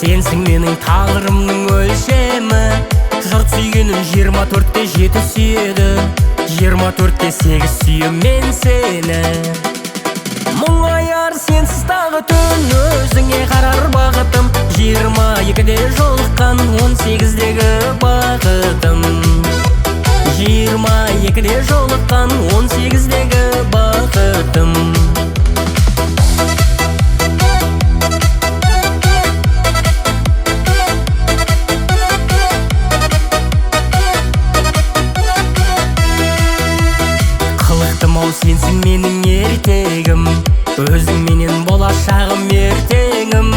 Сенсің менің тағдырымның өлшемі. Жұрт сүйгенін 24-те 7 сүйеді, 24-те 8 сүйем мен сені. Мұңаяр сенсіз тағы түн, өзіңе қарар бақытым. 22-де жолыққан 18-дегі бақытым. 22-де жолыққан 18-дегі бақытым. Қылықтым-ау сенсің менің ертегім, өзің менен болашағым ертеңім.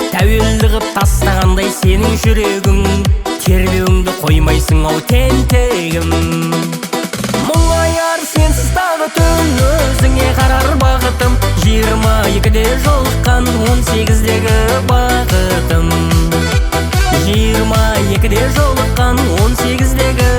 Тәуелді қып тастағандай сенің жүрегің, тербеуіңді қоймайсың-ау тентегім. Мұңаяр сенсіз тағы түн, өзіңе қарар бақытым. 22-де жолыққан 18-дегі бақытым. 22-де жолыққан 18-дегі